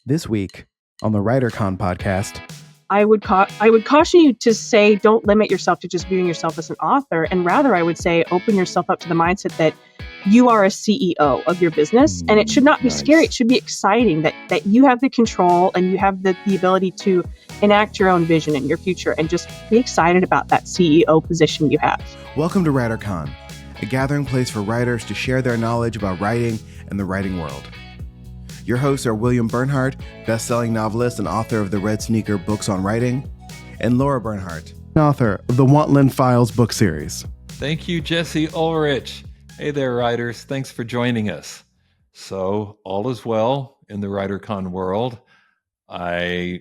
This week on the WriterCon podcast, I would caution you to say don't limit yourself to just viewing yourself as an author, and rather I would say open yourself up to the mindset that you are a CEO of your business, and it should not be scary. It should be exciting that you have the control and you have the ability to enact your own vision in your future, and just be excited about that CEO position you have. Welcome to WriterCon, a gathering place for writers to share their knowledge about writing and the writing world. Your hosts are William Bernhardt, best-selling novelist and author of the Red Sneaker books on writing, and Lara Bernhardt, author of the Wantland Files book series. Thank you, Jesse Ulrich. Hey there, writers. Thanks for joining us. So, all is well in the WriterCon world. I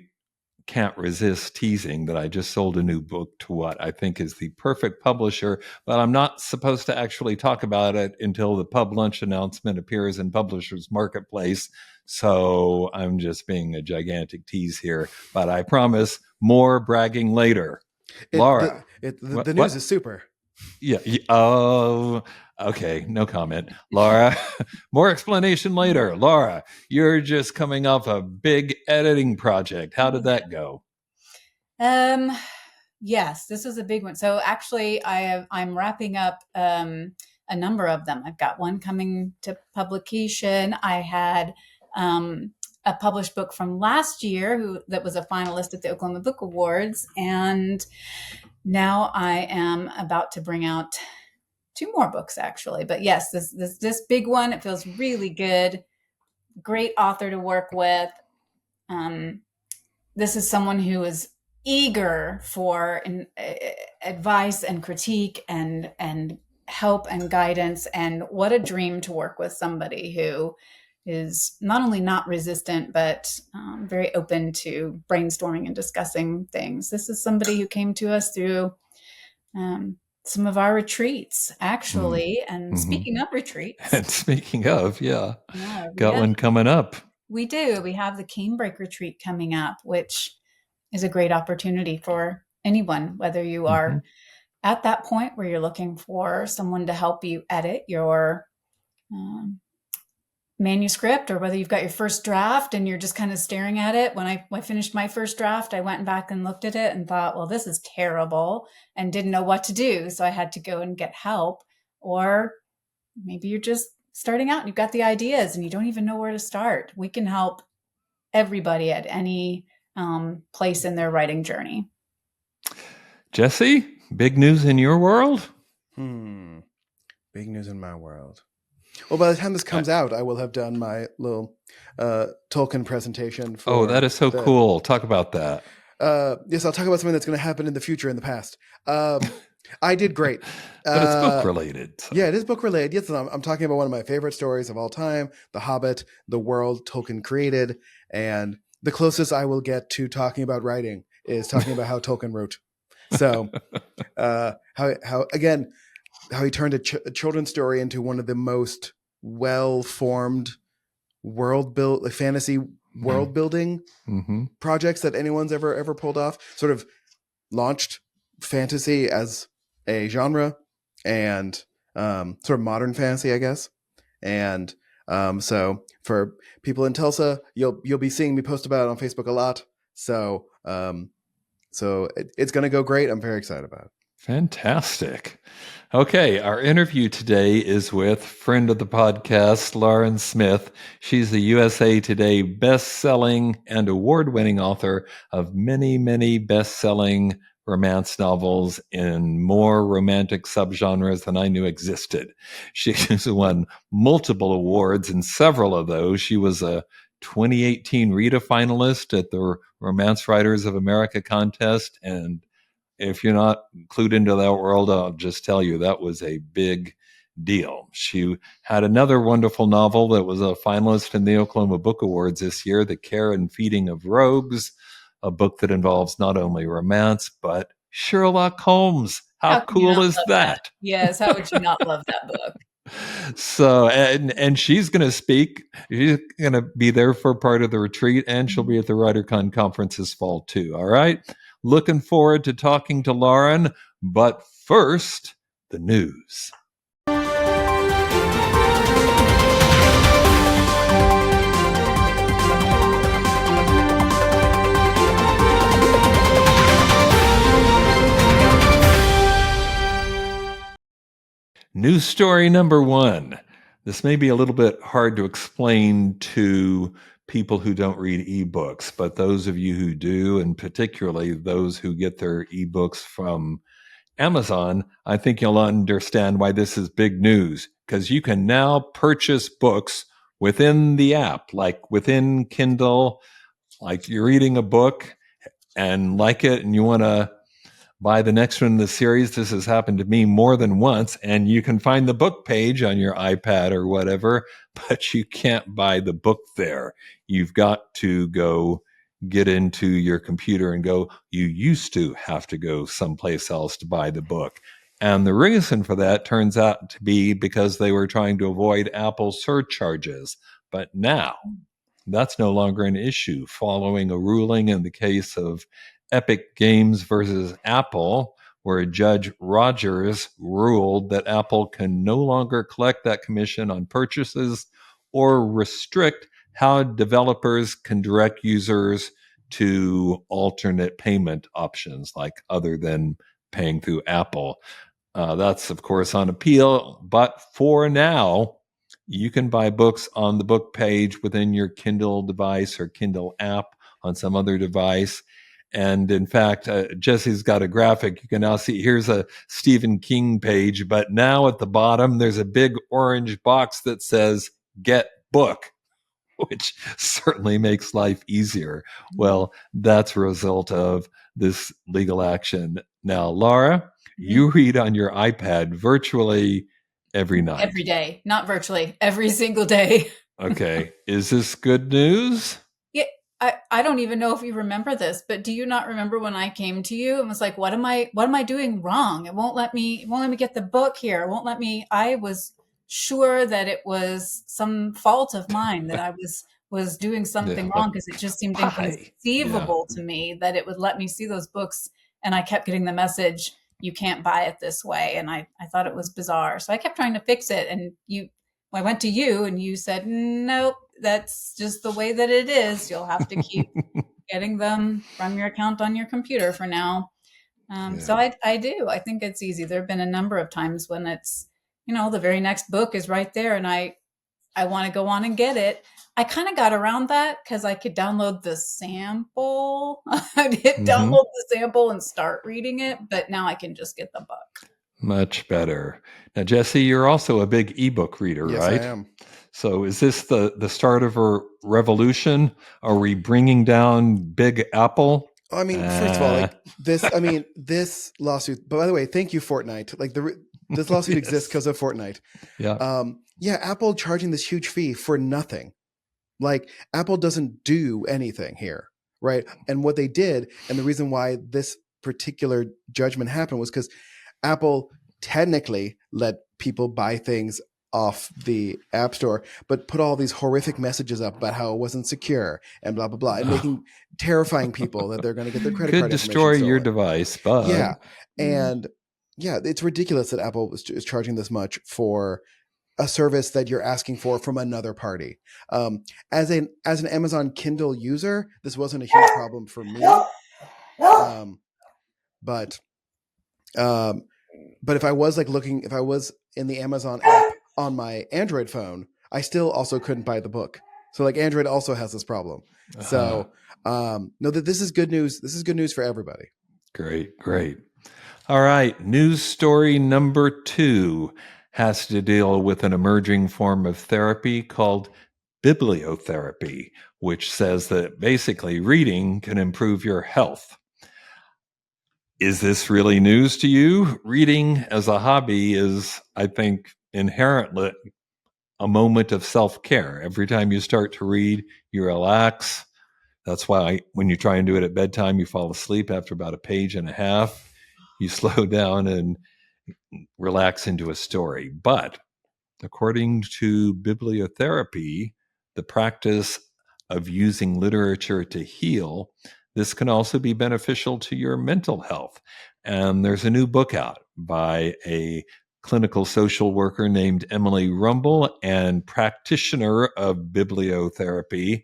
can't resist teasing that I just sold a new book to what I think is the perfect publisher, but I'm not supposed to actually talk about it until the pub lunch announcement appears in Publishers Marketplace. So I'm just being a gigantic tease here, but I promise more bragging later. Lara. The news is super. Yeah. Oh, okay. No comment. Lara, more explanation later. Lara, you're just coming off a big editing project. How did that go? Yes, this was a big one. So actually I'm wrapping up a number of them. I've got one coming to publication. I had a published book from last year that was a finalist at the Oklahoma Book Awards. And now I am about to bring out two more books, actually. But yes, this big one, it feels really good. Great author to work with. This is someone who is eager for advice and critique and help and guidance. And what a dream to work with somebody who is not only not resistant, but very open to brainstorming and discussing things. This is somebody who came to us through some of our retreats, actually. And speaking of retreats. And speaking of, got one coming up. We do. We have the Canebrake Retreat coming up, which is a great opportunity for anyone, whether you are at that point where you're looking for someone to help you edit your manuscript, or whether you've got your first draft and you're just kind of staring at it. When I finished my first draft, I went back and looked at it and thought, well, this is terrible, and didn't know what to do. So I had to go and get help. Or maybe you're just starting out and you've got the ideas and you don't even know where to start. We can help everybody at any place in their writing journey. Jesse, big news in your world? Big news in my world. Well, by the time this comes out, I will have done my little Tolkien presentation. That is so cool. Talk about that. Yes, I'll talk about something that's going to happen in the future, in the past. I did great. But it's book related. So. Yeah, it is book related. Yes, I'm talking about one of my favorite stories of all time, The Hobbit, the world Tolkien created. And the closest I will get to talking about writing is talking about how Tolkien wrote. So how he turned a children's story into one of the most well-formed fantasy world building projects that anyone's ever pulled off. Sort of launched fantasy as a genre and sort of modern fantasy, I guess. And so for people in Tulsa, you'll be seeing me post about it on Facebook a lot. So it's going to go great. I'm very excited about it. Fantastic. Okay, our interview today is with friend of the podcast, Lauren Smith. She's the USA Today-bestselling and award-winning author of many, many best-selling romance novels in more romantic subgenres than I knew existed. She has won multiple awards, and several of those. She was a 2018 RITA Finalist at the Romance Writers of America contest, and if you're not clued into that world, I'll just tell you that was a big deal. She had another wonderful novel that was a finalist in the Oklahoma Book Awards this year, The Care and Feeding of Rogues, a book that involves not only romance, but Sherlock Holmes. How cool is that? Yes, how would you not love that book? So, and she's going to speak. She's going to be there for part of the retreat, and she'll be at the WriterCon conference this fall too. All right. Looking forward to talking to Lauren, but first, the news. News story number 1. This may be a little bit hard to explain to people who don't read ebooks, but those of you who do, and particularly those who get their ebooks from Amazon, I think you'll understand why this is big news, because you can now purchase books within the app, like within Kindle, like you're reading a book and like it and you want to buy the next one in the series. This has happened to me more than once, and you can find the book page on your iPad or whatever, but you can't buy the book there. You've got to go get into your computer and go, you used to have to go someplace else to buy the book. And the reason for that turns out to be because they were trying to avoid Apple surcharges. But now that's no longer an issue following a ruling in the case of Epic Games versus Apple, where Judge Rogers ruled that Apple can no longer collect that commission on purchases or restrict how developers can direct users to alternate payment options, like other than paying through Apple. That's, of course, on appeal, but for now, you can buy books on the book page within your Kindle device or Kindle app on some other device. And in fact, Jesse's got a graphic. You can now see, here's a Stephen King page, but now at the bottom, there's a big orange box that says, get book, which certainly makes life easier. Well, that's a result of this legal action. Now, Lara, you read on your iPad virtually every night. Every day, not virtually, every single day. Okay. Is this good news? Yeah. I don't even know if you remember this, but do you not remember when I came to you and was like, what am I doing wrong? It won't let me get the book here. It won't let me. I was sure that it was some fault of mine, that I was doing something wrong, because it just seemed inconceivable to me that it would let me see those books. And I kept getting the message, you can't buy it this way. And I thought it was bizarre. So I kept trying to fix it. And I went to you and you said, nope, that's just the way that it is. You'll have to keep getting them from your account on your computer for now. So I do. I think it's easy. There have been a number of times when it's, the very next book is right there and I want to go on and get it. I kind of got around that because I could download the sample. I'd hit download the sample and start reading it, but now I can just get the book. Much better. Now, Jesse, you're also a big ebook reader, Yes, right? I am. So is this the start of a revolution? Are we bringing down Big Apple? I mean, first of all, this lawsuit, but by the way, thank you, Fortnite. This lawsuit exists because of Fortnite. Yeah. Apple charging this huge fee for nothing. Like, Apple doesn't do anything here, right? And what they did, and the reason why this particular judgment happened, was because Apple technically let people buy things off the App Store, but put all these horrific messages up about how it wasn't secure and blah, blah, blah, and terrifying people that they're going to get their credit card information destroy your stolen. device, but... Yeah. And it's ridiculous that Apple is charging this much for a service that you're asking for from another party. As an Amazon Kindle user, this wasn't a huge problem for me. But if I was if I was in the Amazon app on my Android phone, I still also couldn't buy the book. So Android also has this problem. So know that this is good news. This is good news for everybody. Great. All right. News story number 2 has to deal with an emerging form of therapy called bibliotherapy, which says that basically reading can improve your health. Is this really news to you? Reading as a hobby is, I think, inherently a moment of self-care. Every time you start to read, you relax. That's why when you try and do it at bedtime, you fall asleep after about a page and a half. You slow down and relax into a story. But according to bibliotherapy, the practice of using literature to heal, this can also be beneficial to your mental health. And there's a new book out by a clinical social worker named Emily Rumble and practitioner of bibliotherapy.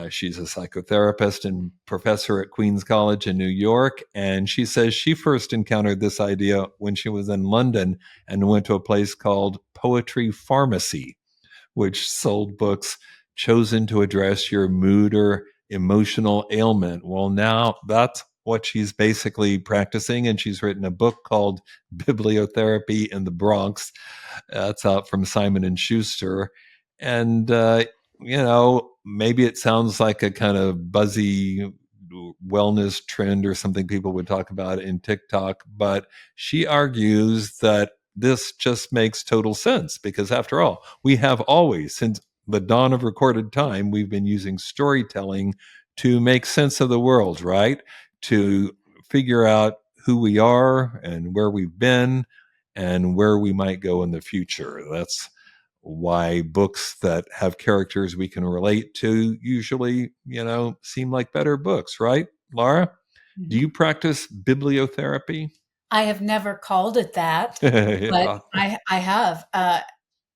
She's a psychotherapist and professor at Queen's College in New York. And she says she first encountered this idea when she was in London and went to a place called Poetry Pharmacy, which sold books chosen to address your mood or emotional ailment. Well, now that's what she's basically practicing. And she's written a book called Bibliotherapy in the Bronx. That's out from Simon and Schuster. And, maybe it sounds like a kind of buzzy wellness trend or something people would talk about in TikTok, but she argues that this just makes total sense because, after all, we have always, since the dawn of recorded time, we've been using storytelling to make sense of the world, right? To figure out who we are and where we've been and where we might go in the future. That's why books that have characters we can relate to usually, seem like better books, right? Lara, do you practice bibliotherapy? I have never called it that, but I have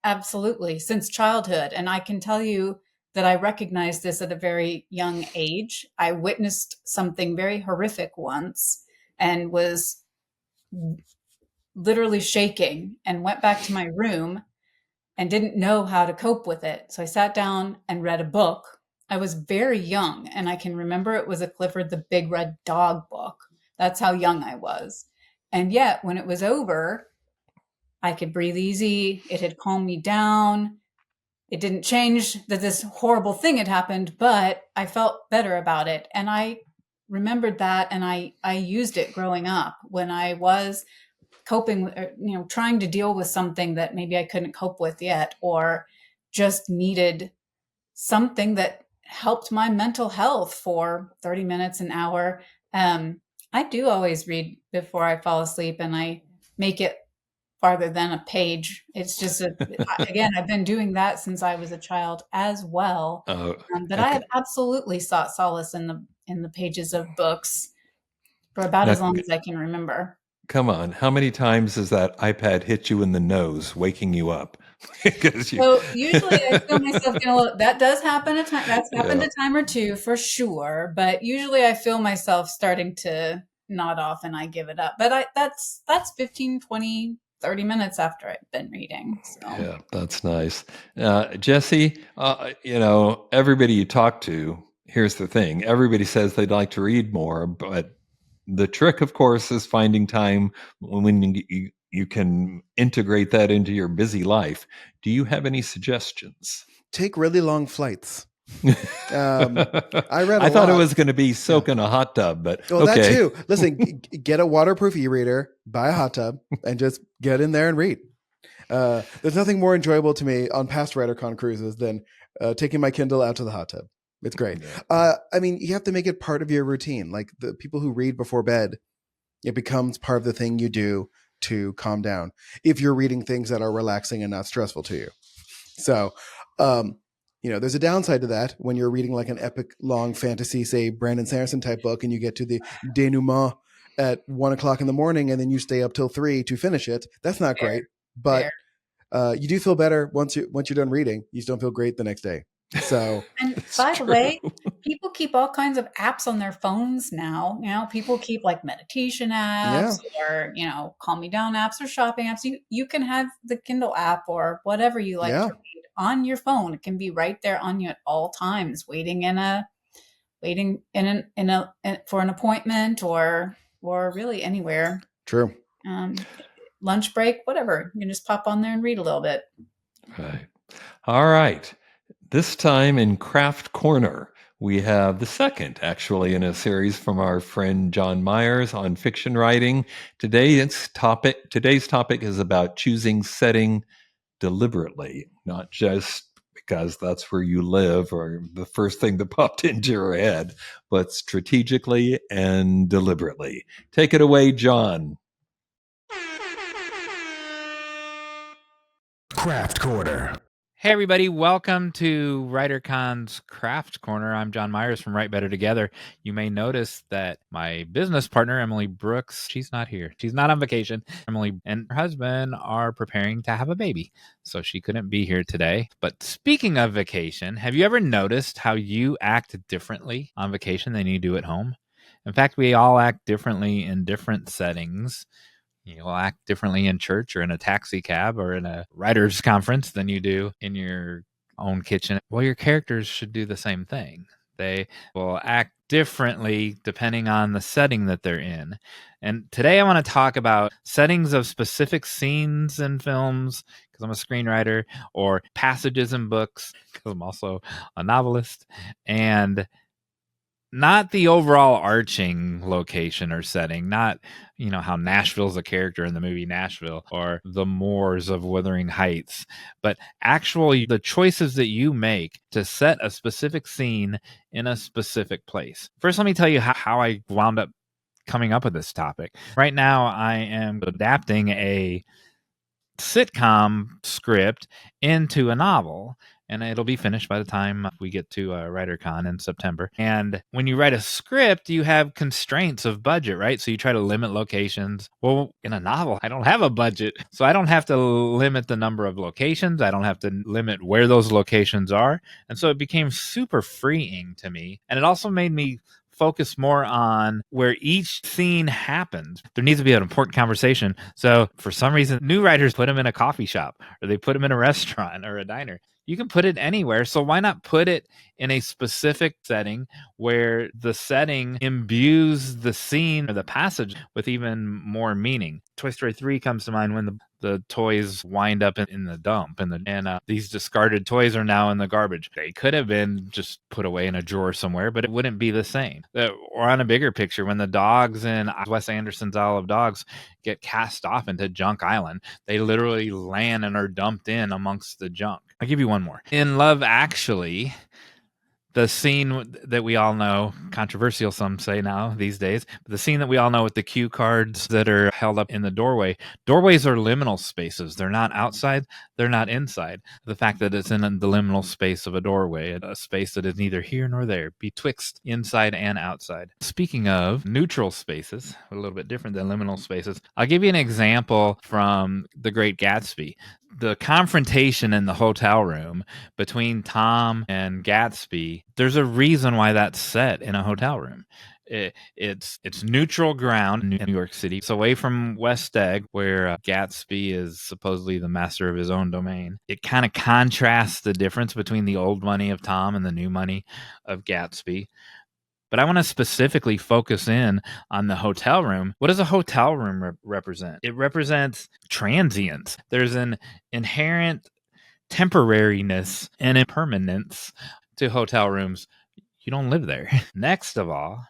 absolutely since childhood. And I can tell you that I recognized this at a very young age. I witnessed something very horrific once and was literally shaking and went back to my room and didn't know how to cope with it. So I sat down and read a book. I was very young, and I can remember it was a Clifford the Big Red Dog book. That's how young I was. And yet, when it was over, I could breathe easy. It had calmed me down. It didn't change that this horrible thing had happened, but I felt better about it. And I remembered that, and I used it growing up when I was coping, trying to deal with something that maybe I couldn't cope with yet, or just needed something that helped my mental health for 30 minutes, an hour. I do always read before I fall asleep, and I make it farther than a page. It's just, again, I've been doing that since I was a child as well. But I have absolutely sought solace in the pages of books for about as long as I can remember. Come on. How many times does that iPad hit you in the nose, waking you up? So usually I feel myself getting a little, that does happen at time. That's happened a time or two for sure. But usually I feel myself starting to nod off and I give it up. But that's 15, 20, 30 minutes after I've been reading. So. Yeah, that's nice. Jesse, everybody you talk to, here's the thing. Everybody says they'd like to read more, but the trick, of course, is finding time when you can integrate that into your busy life. Do you have any suggestions? Take really long flights. I thought it was going to be soak in a hot tub, but okay. That too. Listen, get a waterproof e-reader, buy a hot tub, and just get in there and read. There's nothing more enjoyable to me on past WriterCon cruises than taking my Kindle out to the hot tub. It's great. You have to make it part of your routine. Like the people who read before bed, it becomes part of the thing you do to calm down if you're reading things that are relaxing and not stressful to you. So, there's a downside to that when you're reading like an epic long fantasy, say Brandon Sanderson type book, and you get to the denouement at 1 o'clock in the morning and then you stay up till 3 to finish it. That's not great, but you do feel better once you're done reading. You just don't feel great the next day. So, and by the way, people keep all kinds of apps on their phones now. People keep like meditation apps or, calm me down apps or shopping apps. You can have the Kindle app or whatever you like to read on your phone. It can be right there on you at all times, waiting for an appointment or really anywhere. True. Lunch break, whatever. You can just pop on there and read a little bit. Right. All right. This time in Craft Corner, we have the second, actually, in a series from our friend John Meyers on fiction writing. Today's topic is about choosing setting deliberately, not just because that's where you live or the first thing that popped into your head, but strategically and deliberately. Take it away, John. Craft Corner. Hey, everybody. Welcome to WriterCon's Craft Corner. I'm John Meyers from Write Better Together. You may notice that my business partner, Emily Brooks, she's not here. She's not on vacation. Emily and her husband are preparing to have a baby, so she couldn't be here today. But speaking of vacation, have you ever noticed how you act differently on vacation than you do at home? In fact, we all act differently in different settings. You'll act differently in church or in a taxi cab or in a writer's conference than you do in your own kitchen. Well, your characters should do the same thing. They will act differently depending on the setting that they're in. And today I want to talk about settings of specific scenes in films, because I'm a screenwriter, or passages in books, because I'm also a novelist, and not the overall arching location or setting, not, how Nashville's a character in the movie Nashville or the moors of Wuthering Heights, but actually the choices that you make to set a specific scene in a specific place. First, let me tell you how I wound up coming up with this topic. Right now, I am adapting a sitcom script into a novel, and it'll be finished by the time we get to WriterCon in September. And when you write a script, you have constraints of budget, right? So you try to limit locations. Well, in a novel, I don't have a budget, so I don't have to limit the number of locations. I don't have to limit where those locations are. And so it became super freeing to me. And it also made me focus more on where each scene happens. There needs to be an important conversation. So for some reason, new writers put them in a coffee shop, or they put them in a restaurant or a diner. You can put it anywhere. So why not put it in a specific setting where the setting imbues the scene or the passage with even more meaning? Toy Story 3 comes to mind when the toys wind up in the dump, and these discarded toys are now in the garbage. They could have been just put away in a drawer somewhere, but it wouldn't be the same. Or on a bigger picture, when the dogs in Wes Anderson's Isle of Dogs get cast off into Junk Island, they literally land and are dumped in amongst the junk. I'll give you one more. In Love Actually, the scene that we all know, controversial some say now these days, but the scene that we all know with the cue cards that are held up in the doorway. Doorways are liminal spaces. They're not outside, they're not inside. The fact that it's in the liminal space of a doorway, a space that is neither here nor there, betwixt inside and outside. Speaking of neutral spaces, a little bit different than liminal spaces, I'll give you an example from The Great Gatsby. The confrontation in the hotel room between Tom and Gatsby, there's a reason why that's set in a hotel room. It's neutral ground in New York City. It's away from West Egg, where Gatsby is supposedly the master of his own domain. It kind of contrasts the difference between the old money of Tom and the new money of Gatsby. But I want to specifically focus in on the hotel room. What does a hotel room represent? It represents transience. There's an inherent temporariness and impermanence to hotel rooms. You don't live there. Next of all,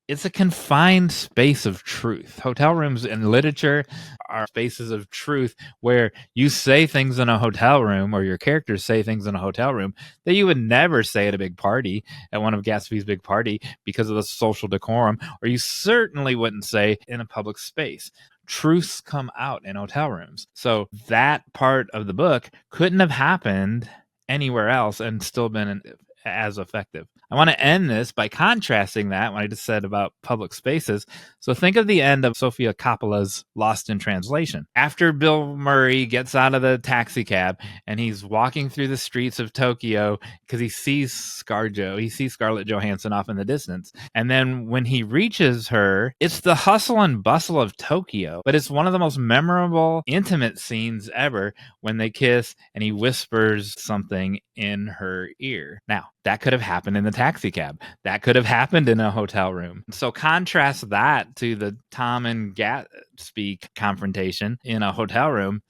it's a confined space of truth. Hotel rooms in literature are spaces of truth where you say things in a hotel room, or your characters say things in a hotel room that you would never say at a big party, at one of Gatsby's big party, because of the social decorum, or you certainly wouldn't say in a public space. Truths come out in hotel rooms. So that part of the book couldn't have happened anywhere else and still been as effective. I want to end this by contrasting that what I just said about public spaces. So think of the end of Sofia Coppola's Lost in Translation. After Bill Murray gets out of the taxi cab and he's walking through the streets of Tokyo because he sees Scarlett Johansson off in the distance. And then when he reaches her, it's the hustle and bustle of Tokyo, but it's one of the most memorable, intimate scenes ever when they kiss and he whispers something in her ear. Now, that could have happened in the taxi cab. That could have happened in a hotel room. So contrast that to the Tom and Gatsby confrontation in a hotel room.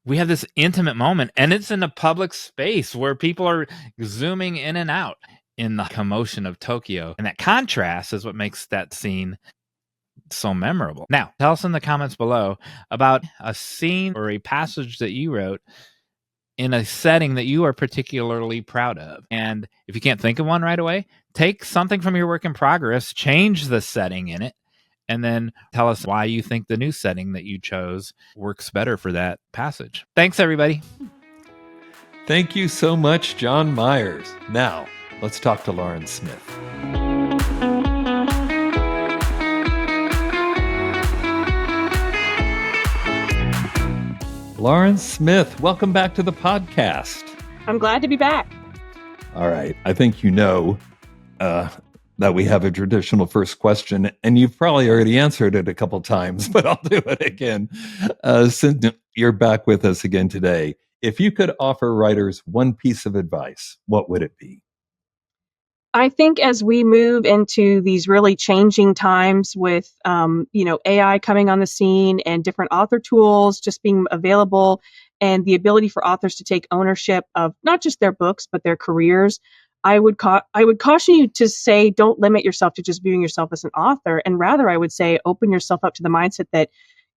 We have this intimate moment, and it's in a public space where people are zooming in and out in the commotion of Tokyo. And that contrast is what makes that scene so memorable. Now, tell us in the comments below about a scene or a passage that you wrote in a setting that you are particularly proud of. And if you can't think of one right away, take something from your work in progress, change the setting in it, and then tell us why you think the new setting that you chose works better for that passage. Thanks, everybody. Thank you so much, John Meyers. Now, let's talk to Lauren Smith. Lauren Smith, welcome back to the podcast. I'm glad to be back. All right. I think you know that we have a traditional first question, and you've probably already answered it a couple times, but I'll do it again. Since you're back with us again today, if you could offer writers one piece of advice, what would it be? I think as we move into these really changing times with, AI coming on the scene and different author tools just being available and the ability for authors to take ownership of not just their books, but their careers, I would caution you to say, don't limit yourself to just viewing yourself as an author. And rather, I would say, open yourself up to the mindset that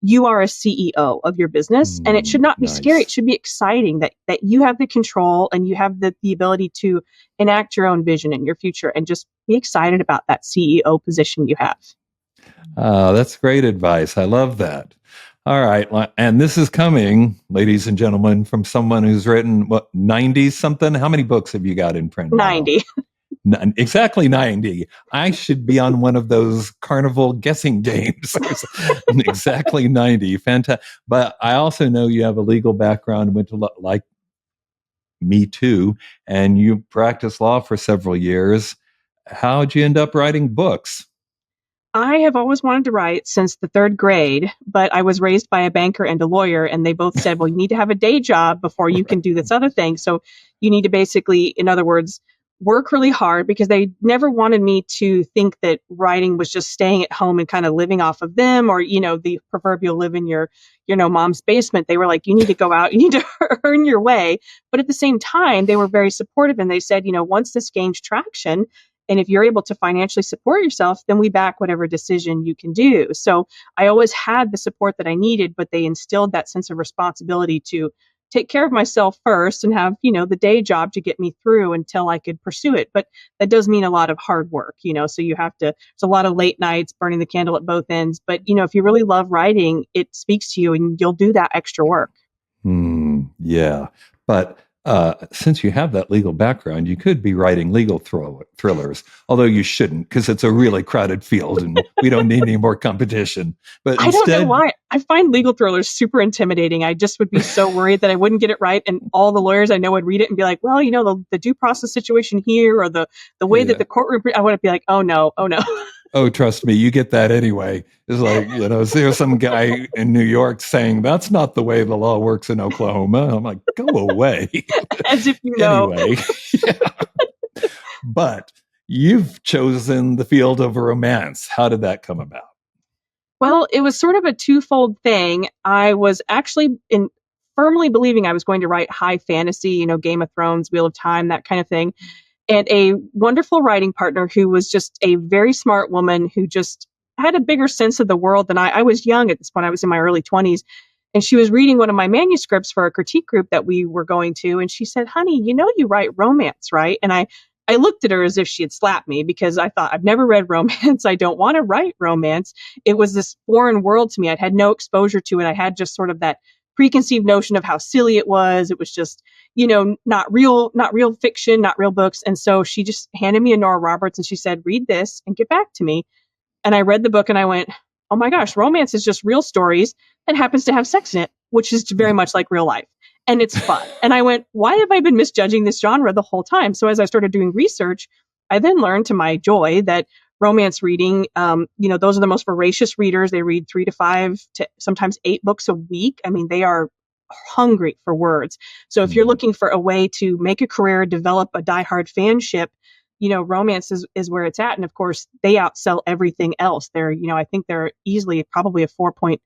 you are a CEO of your business, and it should not be scary. It should be exciting that you have the control and you have the ability to enact your own vision in your future, and just be excited about that CEO position you have. That's great advice. I love that. All right. And this is coming, ladies and gentlemen, from someone who's written, 90 something? How many books have you got in print? 90. Exactly 90. I should be on one of those carnival guessing games. Exactly 90. Fantastic. But I also know you have a legal background, went to like me too, and you practiced law for several years. How'd you end up writing books? I have always wanted to write since the third grade, but I was raised by a banker and a lawyer, and they both said, well, you need to have a day job before you can do this other thing. So you need to basically, in other words, work really hard, because they never wanted me to think that writing was just staying at home and kind of living off of them, or, the proverbial live in your, mom's basement. They were like, you need to go out, you need to earn your way. But at the same time, they were very supportive. And they said, once this gains traction, and if you're able to financially support yourself, then we back whatever decision you can do. So I always had the support that I needed, but they instilled that sense of responsibility to take care of myself first and have, the day job to get me through until I could pursue it. But that does mean a lot of hard work, so you have to, it's a lot of late nights, burning the candle at both ends. But, if you really love writing, it speaks to you and you'll do that extra work. Yeah. But since you have that legal background, you could be writing legal thrillers, although you shouldn't, because it's a really crowded field and we don't need any more competition. But I don't know why. I find legal thrillers super intimidating. I just would be so worried that I wouldn't get it right. And all the lawyers I know would read it and be like, well, the due process situation here, or the way that the courtroom, I wouldn't be like, oh no. Oh, trust me, you get that anyway. It's like, there's some guy in New York saying, that's not the way the law works in Oklahoma. I'm like, go away. As if you know. Anyway, yeah. But you've chosen the field of romance. How did that come about? Well, it was sort of a twofold thing. I was actually firmly believing I was going to write high fantasy, Game of Thrones, Wheel of Time, that kind of thing. And a wonderful writing partner who was just a very smart woman who just had a bigger sense of the world than I was young at this point. I was in my early 20s. And she was reading one of my manuscripts for a critique group that we were going to. And she said, honey, you write romance, right? And I looked at her as if she had slapped me, because I thought, I've never read romance. I don't want to write romance. It was this foreign world to me. I'd had no exposure to it. I had just sort of that preconceived notion of how silly it was. It was just, not real fiction, not real books. And so she just handed me a Nora Roberts and she said, read this and get back to me. And I read the book and I went, oh my gosh, romance is just real stories that happens to have sex in it, which is very much like real life. And it's fun. And I went, why have I been misjudging this genre the whole time? So as I started doing research, I then learned, to my joy, that romance reading, those are the most voracious readers. They read 3 to 5 to sometimes 8 books a week. I mean, they are hungry for words. So if you're looking for a way to make a career, develop a diehard fanship, romance is where it's at. And of course, they outsell everything else. They're, I think they're easily probably a $4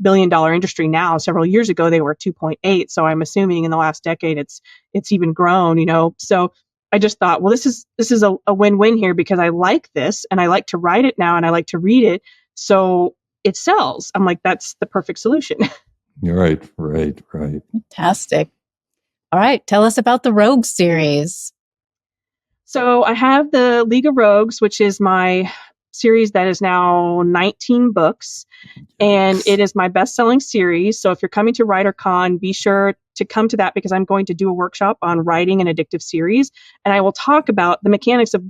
billion industry now. Several years ago, they were 2.8. So I'm assuming in the last decade, it's even grown, So I just thought, well, this is a win-win here, because I like this and I like to write it now and I like to read it. So it sells. I'm like, that's the perfect solution. Right. Fantastic. All right. Tell us about the Rogue series. So I have the League of Rogues, which is my series that is now 19 books. And it is my best-selling series. So if you're coming to WriterCon, be sure to come to that, because I'm going to do a workshop on writing an addictive series. And I will talk about the mechanics of,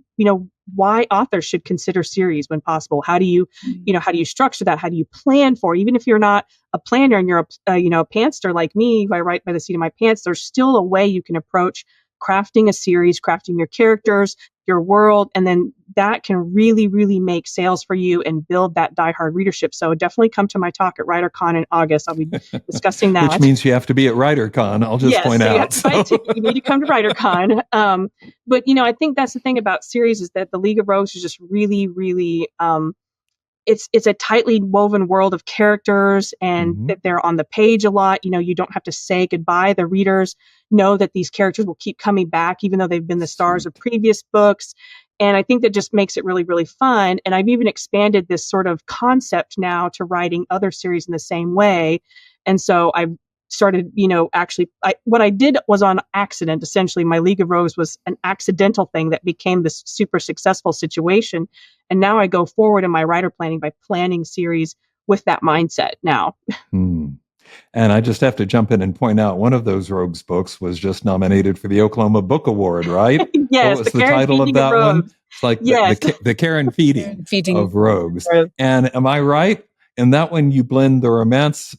why authors should consider series when possible. How do you, how do you structure that? How do you plan for it? Even if you're not a planner and you're a pantster like me, who I write by the seat of my pants, there's still a way you can approach crafting a series, crafting your characters, your world, and then that can really, really make sales for you and build that diehard readership. So definitely come to my talk at WriterCon in August. I'll be discussing that. Which means you have to be at WriterCon. I'll just point out. Yes, so you have to buy a ticket. You need to come to WriterCon. But I think that's the thing about series, is that the League of Rogues is just really, really it's a tightly woven world of characters, and that they're on the page a lot. You don't have to say goodbye. The readers know that these characters will keep coming back, even though they've been the stars of previous books. And I think that just makes it really, really fun. And I've even expanded this sort of concept now to writing other series in the same way. And so I've started, what I did was on accident. Essentially, my League of Rogues was an accidental thing that became this super successful situation. And now I go forward in my writer planning by planning series with that mindset now. And I just have to jump in and point out, one of those Rogues books was just nominated for the Oklahoma Book Award, right? Yes. What was the title of that one? It's like the Karen feeding of Rogues. And am I right? In that one, you blend the romance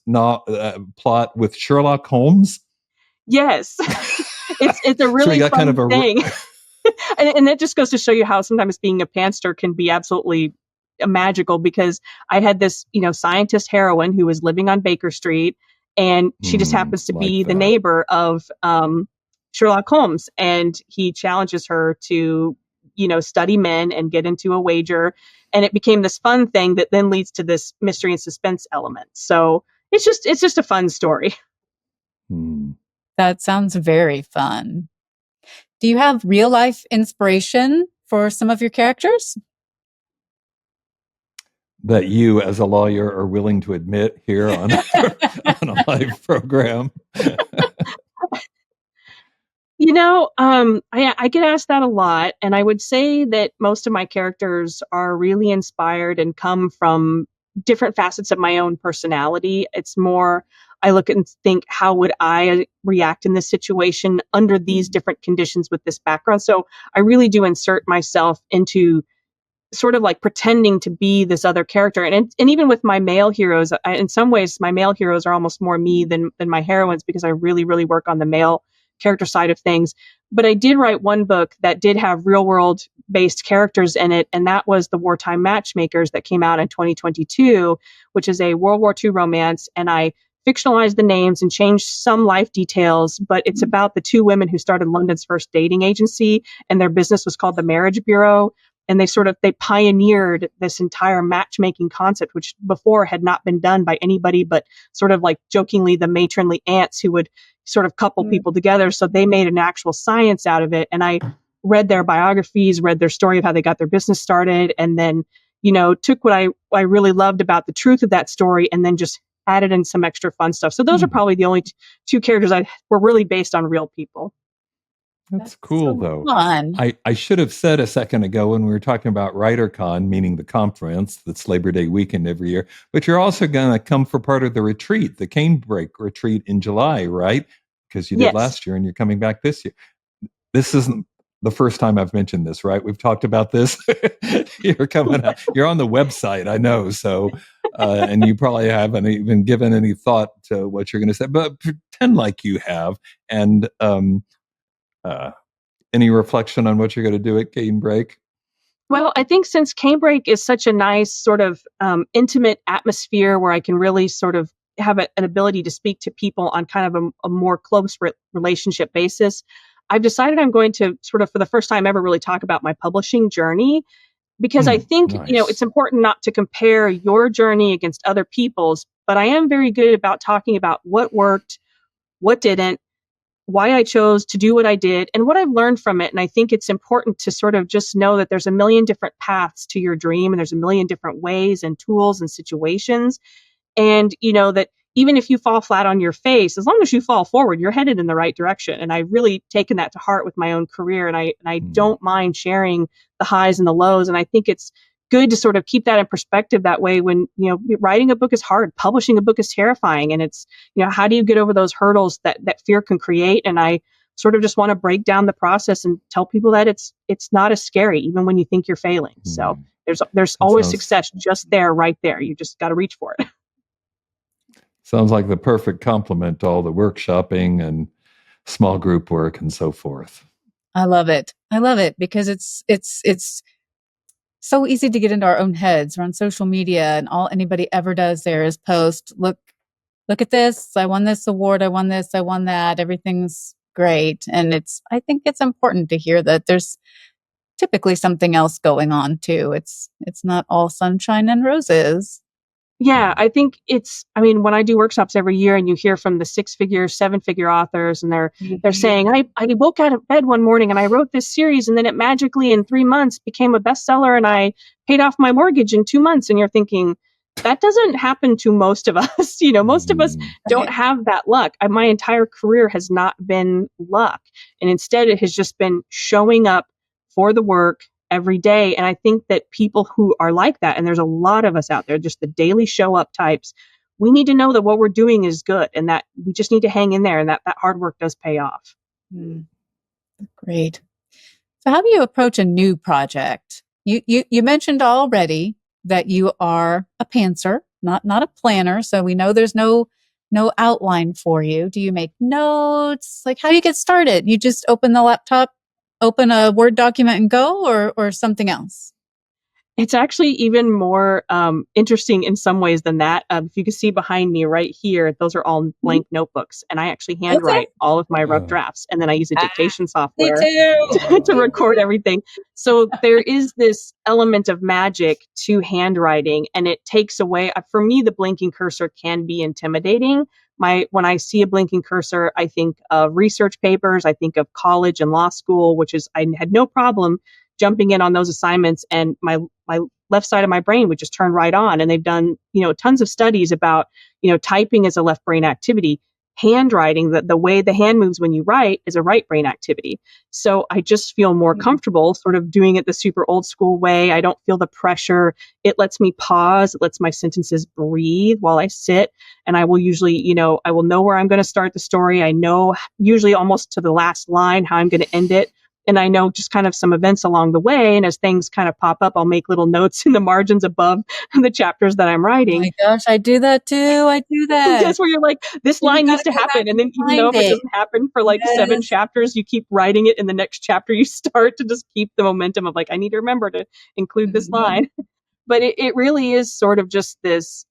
plot with Sherlock Holmes? Yes. It's a really fun kind of thing. And that just goes to show you how sometimes being a pantster can be absolutely magical, because I had this, scientist heroine who was living on Baker Street, and she just happens to be the neighbor of Sherlock Holmes, and he challenges her to, study men and get into a wager, and it became this fun thing that then leads to this mystery and suspense element. So it's just a fun story. That sounds very fun. Do you have real life inspiration for some of your characters that you, as a lawyer, are willing to admit here on a live program? I get asked that a lot, and I would say that most of my characters are really inspired and come from different facets of my own personality. It's more, I look and think, how would I react in this situation under these different conditions with this background? So I really do insert myself into sort of like pretending to be this other character. And even with my male heroes, in some ways, my male heroes are almost more me than my heroines, because I really, really work on the male character side of things. But I did write one book that did have real world based characters in it. And that was The Wartime Matchmakers, that came out in 2022, which is a World War II romance. And I fictionalized the names and changed some life details, but it's about the two women who started London's first dating agency, and their business was called the Marriage Bureau. And they pioneered this entire matchmaking concept, which before had not been done by anybody but sort of like jokingly the matronly aunts who would sort of couple people together. So they made an actual science out of it. And I read their biographies, read their story of how they got their business started, and then, took what I really loved about the truth of that story and then just added in some extra fun stuff. So those are probably the only two characters were really based on real people. That's cool, so though. Fun. I should have said a second ago when we were talking about WriterCon, meaning the conference that's Labor Day weekend every year, but you're also going to come for part of the retreat, the Canebrake retreat in July, right? Because you did last year and you're coming back this year. This isn't the first time I've mentioned this, right? We've talked about this. You're coming out. You're on the website, I know. So, and you probably haven't even given any thought to what you're going to say, but pretend like you have. And, any reflection on what you're going to do at Canebrake? Well, I think since Canebrake is such a nice sort of intimate atmosphere where I can really sort of have an ability to speak to people on kind of a more close relationship basis, I've decided I'm going to sort of, for the first time ever, really talk about my publishing journey, because I think, it's important not to compare your journey against other people's, but I am very good about talking about what worked, what didn't, why I chose to do what I did, and what I've learned from it. And I think it's important to sort of just know that there's a million different paths to your dream, and there's a million different ways and tools and situations. And, that even if you fall flat on your face, as long as you fall forward, you're headed in the right direction. And I've really taken that to heart with my own career. And I don't mind sharing the highs and the lows. And I think it's good to sort of keep that in perspective that way when, writing a book is hard, publishing a book is terrifying. And it's, how do you get over those hurdles that fear can create? And I sort of just want to break down the process and tell people that it's not as scary, even when you think you're failing. So there's always success just there, right there. You just got to reach for it. Sounds like the perfect complement to all the workshopping and small group work and so forth. I love it. I love it because it's so easy to get into our own heads. We're on social media and all anybody ever does there is post, look at this. I won this award. I won this. I won that. Everything's great. And I think it's important to hear that there's typically something else going on too. It's not all sunshine and roses. Yeah, I think when I do workshops every year and you hear from the 6-figure, 7-figure authors and they're saying, I woke out of bed one morning and I wrote this series and then it magically in 3 months became a bestseller and I paid off my mortgage in 2 months. And you're thinking, that doesn't happen to most of us. Most of us don't have that luck. My entire career has not been luck. And instead it has just been showing up for the work every day. And I think that people who are like that, and there's a lot of us out there, just the daily show up types, we need to know that what we're doing is good and that we just need to hang in there and that hard work does pay off. Great. So how do you approach a new project? You mentioned already that you are a pantser, not a planner. So we know there's no outline for you. Do you make notes? Like, how do you get started? You just open the laptop, open a Word document and go, or something else? It's actually even more interesting in some ways than that. If you can see behind me right here, those are all blank notebooks. And I actually handwrite all of my rough drafts. And then I use a dictation software to record everything. So there is this element of magic to handwriting. And it takes away, for me, the blinking cursor can be intimidating. When I see a blinking cursor, I think of research papers. I think of college and law school, I had no problem jumping in on those assignments, and my left side of my brain would just turn right on. And they've done, tons of studies about, typing as a left brain activity. Handwriting, the way the hand moves when you write, is a right brain activity. So I just feel more comfortable sort of doing it the super old school way. I don't feel the pressure. It lets me pause. It lets my sentences breathe while I sit. And I will usually, I will know where I'm going to start the story. I know usually almost to the last line how I'm going to end it. And I know just kind of some events along the way. And as things kind of pop up, I'll make little notes in the margins above the chapters that I'm writing. Oh my gosh, I do that too. I do that. That's where you're like, this line needs to happen. And then even though if it doesn't happen for 7 chapters, you keep writing it in the next chapter you start to just keep the momentum of I need to remember to include this line. But it really is sort of just this,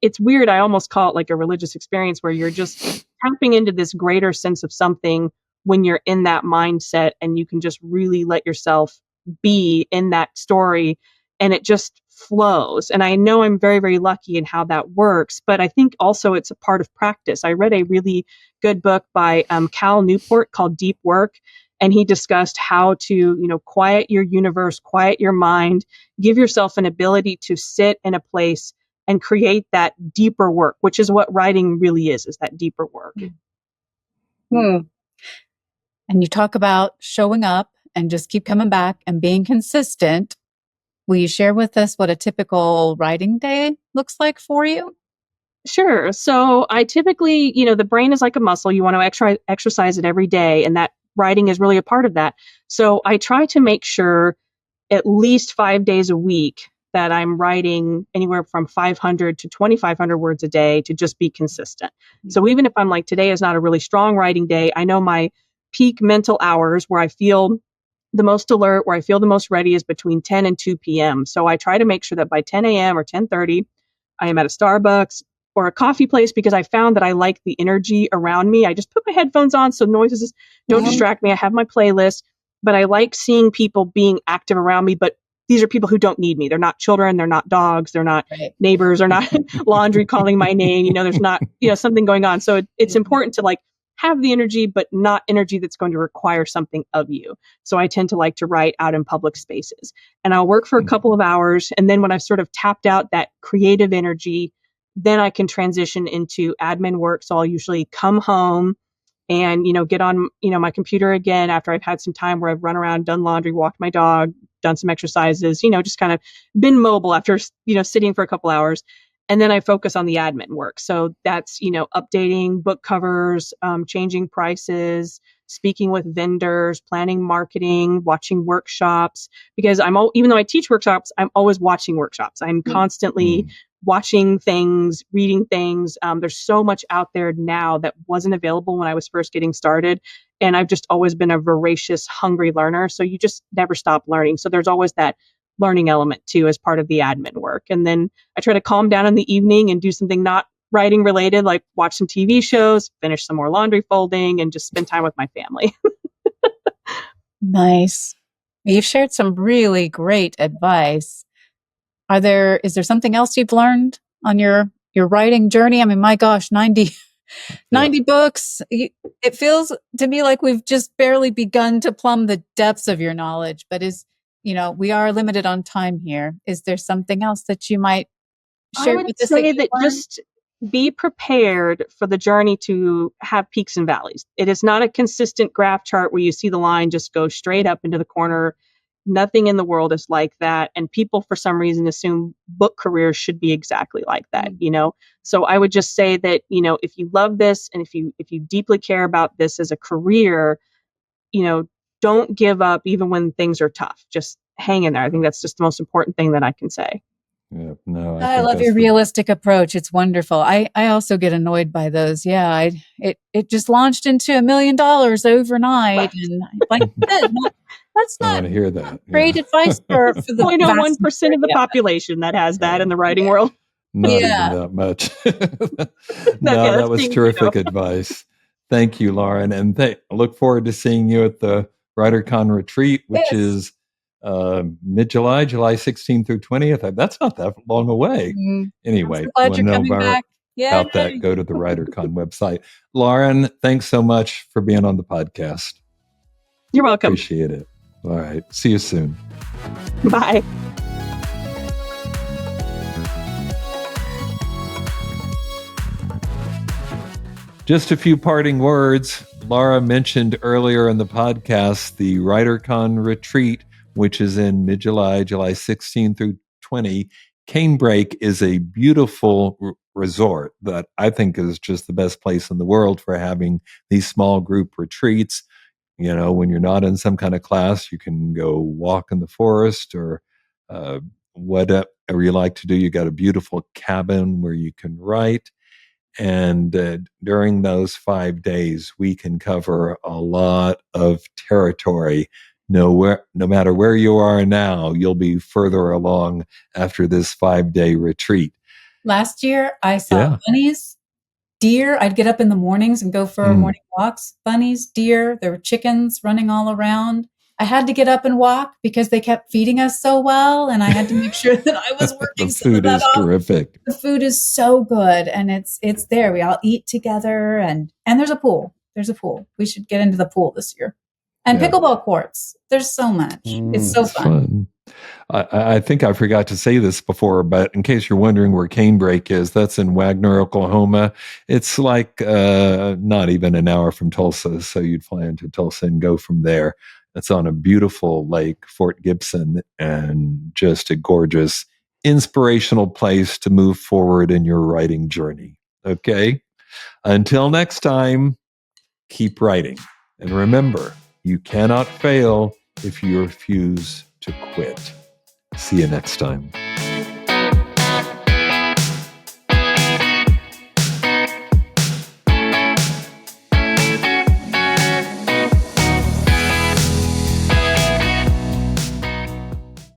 it's weird. I almost call it like a religious experience where you're just tapping into this greater sense of something when you're in that mindset and you can just really let yourself be in that story and it just flows. And I know I'm very, very lucky in how that works, but I think also it's a part of practice. I read a really good book by Cal Newport called Deep Work. And he discussed how to, quiet your universe, quiet your mind, give yourself an ability to sit in a place and create that deeper work, which is what writing really is that deeper work. And you talk about showing up and just keep coming back and being consistent. Will you share with us what a typical writing day looks like for you? Sure. So I typically, the brain is like a muscle. You want to exercise it every day. And that writing is really a part of that. So I try to make sure at least 5 days a week that I'm writing anywhere from 500 to 2,500 words a day to just be consistent. So even if I'm like, today is not a really strong writing day, I know my peak mental hours where I feel the most alert, where I feel the most ready is between 10 and 2 p.m. So I try to make sure that by 10 a.m. or 10:30, I am at a Starbucks or a coffee place because I found that I like the energy around me. I just put my headphones on so noises don't distract me. I have my playlist, but I like seeing people being active around me. But these are people who don't need me. They're not children. They're not dogs. They're not neighbors. They're not laundry calling my name. There's not, something going on. So it's important to have the energy, but not energy that's going to require something of you. So I tend to like to write out in public spaces and I'll work for a couple of hours. And then when I've sort of tapped out that creative energy, then I can transition into admin work. So I'll usually come home and, get on, my computer again after I've had some time where I've run around, done laundry, walked my dog, done some exercises, just kind of been mobile after, sitting for a couple hours. And then I focus on the admin work. So that's, updating book covers, changing prices, speaking with vendors, planning marketing, watching workshops, because even though I teach workshops, I'm always watching workshops. I'm constantly watching things, reading things. There's so much out there now that wasn't available when I was first getting started. And I've just always been a voracious, hungry learner. So you just never stop learning. So there's always that learning element too, as part of the admin work. And then I try to calm down in the evening and do something not writing related, like watch some TV shows, finish some more laundry folding, and just spend time with my family. Nice. You've shared some really great advice. Is there something else you've learned on your writing journey? I mean, my gosh, 90 books. It feels to me like we've just barely begun to plumb the depths of your knowledge, but we are limited on time here. Is there something else that you might share with us? I would say that just be prepared for the journey to have peaks and valleys. It is not a consistent graph chart where you see the line just go straight up into the corner. Nothing in the world is like that. And people, for some reason, assume book careers should be exactly like that, So I would just say that, if you love this and if you deeply care about this as a career, don't give up even when things are tough. Just hang in there. I think that's just the most important thing that I can say. Yeah, no, I love your realistic approach. It's wonderful. I also get annoyed by those. Yeah, it just launched into $1 million overnight, and that's I not want to hear that. great advice for the 0.01% of the population that has that in the writing world. Not even that much. No, that was terrific advice. Thank you, Lauren, and I look forward to seeing you at the WriterCon Retreat, which is mid-July, July 16th through 20th. That's not that long away. Anyway, I'm so glad you're coming back. About that, go to the WriterCon website. Lauren, thanks so much for being on the podcast. You're welcome. Appreciate it. All right. See you soon. Bye. Just a few parting words. Lara mentioned earlier in the podcast the WriterCon Retreat, which is in mid-July, July 16 through 20. Canebrake is a beautiful resort that I think is just the best place in the world for having these small group retreats. When you're not in some kind of class, you can go walk in the forest or whatever you like to do. You got a beautiful cabin where you can write. And during those 5 days, we can cover a lot of territory. No matter where you are now, you'll be further along after this 5-day retreat. Last year, I saw bunnies, deer. I'd get up in the mornings and go for morning walks. Bunnies, deer. There were chickens running all around. I had to get up and walk because they kept feeding us so well, and I had to make sure that I was working. The food is terrific. The food is so good, and it's there. We all eat together, and there's a pool. We should get into the pool this year. And pickleball courts. There's so much. It's so fun. I think I forgot to say this before, but in case you're wondering where Canebrake is, that's in Wagner, Oklahoma. It's like not even an hour from Tulsa, so you'd fly into Tulsa and go from there. It's on a beautiful lake, Fort Gibson, and just a gorgeous, inspirational place to move forward in your writing journey. Okay? Until next time, keep writing. And remember, you cannot fail if you refuse to quit. See you next time.